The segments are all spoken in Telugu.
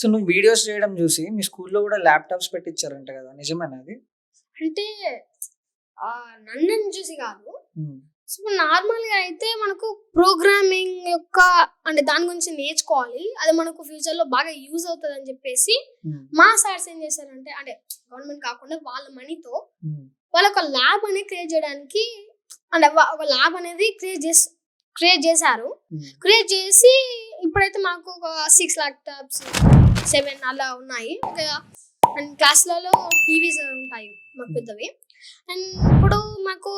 సో నువ్వు వీడియోస్ చేయడం చూసి మీ స్కూల్లో కూడా ల్యాప్టాప్స్ పెట్టించారంట కదా, నిజమేనా అది? అంటే నన్ను చూసి కాదు. సో నార్మల్గా అయితే మనకు ప్రోగ్రామింగ్ యొక్క అంటే దాని గురించి నేర్చుకోవాలి, అది మనకు ఫ్యూచర్లో బాగా యూజ్ అవుతుంది అని చెప్పేసి మా సార్స్ ఏం చేశారంటే, అంటే గవర్నమెంట్ కాకుండా వాళ్ళ మనీతో వాళ్ళ ఒక ల్యాబ్ అనేది క్రియేట్ చేయడానికి, అంటే ఒక ల్యాబ్ అనేది క్రియేట్ చేశారు. క్రియేట్ చేసి ఇప్పుడైతే మాకు ఒక 6 ల్యాప్టాప్స్ 7 అలా ఉన్నాయి. అండ్ క్లాస్లలో టీవీస్ ఉంటాయి మాకు పెద్దవి. అండ్ ఇప్పుడు మాకు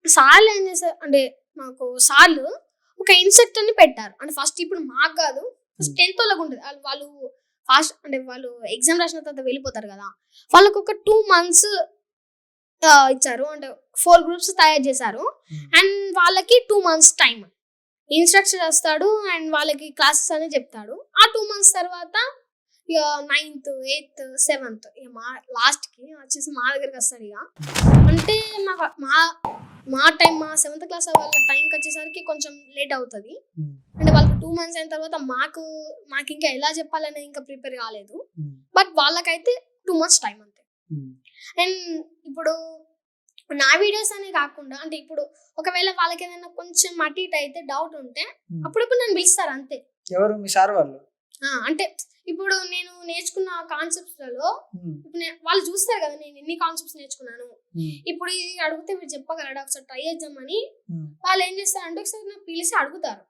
సార్లు ఏం చేశారు అంటే, మాకు సార్లు ఒక ఇన్స్ట్రక్టర్ని పెట్టారు. అంటే ఫస్ట్ ఇప్పుడు మాకు కాదు, ఫస్ట్ 10th వాళ్ళకు ఉంటుంది. వాళ్ళు ఫాస్ట్ అంటే వాళ్ళు ఎగ్జామ్ రాసిన తర్వాత వెళ్ళిపోతారు కదా, వాళ్ళకు ఒక 2 months ఇచ్చారు. అంటే 4 groups తయారు చేశారు. అండ్ వాళ్ళకి 2 months టైం ఇన్స్ట్రక్టర్ వస్తాడు అండ్ వాళ్ళకి క్లాసెస్ అనేది చెప్తాడు. ఆ 2 months తర్వాత ఇక 9th 8th 7th ఇక మా లాస్ట్కి వచ్చేసి మా దగ్గరికి వస్తాడు. ఇక అంటే మా టైం మా 7th క్లాస్ వాళ్ళ టైంకి వచ్చేసరికి కొంచెం లేట్ అవుతుంది. అంటే వాళ్ళకి 2 months అయిన తర్వాత మాకు ఇంకా ఎలా చెప్పాలనేది ఇంకా ప్రిపేర్ కాలేదు. బట్ వాళ్ళకైతే 2 months టైం అంతే. అండ్ ఇప్పుడు నా వీడియోస్ అనే కాకుండా, అంటే ఇప్పుడు ఒకవేళ వాళ్ళకి ఏదైనా కొంచెం అటు ఇటు అయితే డౌట్ ఉంటే అప్పుడప్పుడు నన్ను పిలుస్తారు అంతే. ఎవరు? మీ సార్ వాళ్ళు? అంటే ఇప్పుడు నేను నేర్చుకున్న కాన్సెప్ట్స్లలో ఇప్పుడు వాళ్ళు చూస్తారు కదా నేను ఎన్ని కాన్సెప్ట్స్ నేర్చుకున్నాను. ఇప్పుడు ఇది అడిగితే మీరు చెప్పగలరా, ఒకసారి ట్రై చేద్దామని వాళ్ళు ఏం చేస్తారంటే ఒకసారి నాకు పిలిచి అడుగుతారు.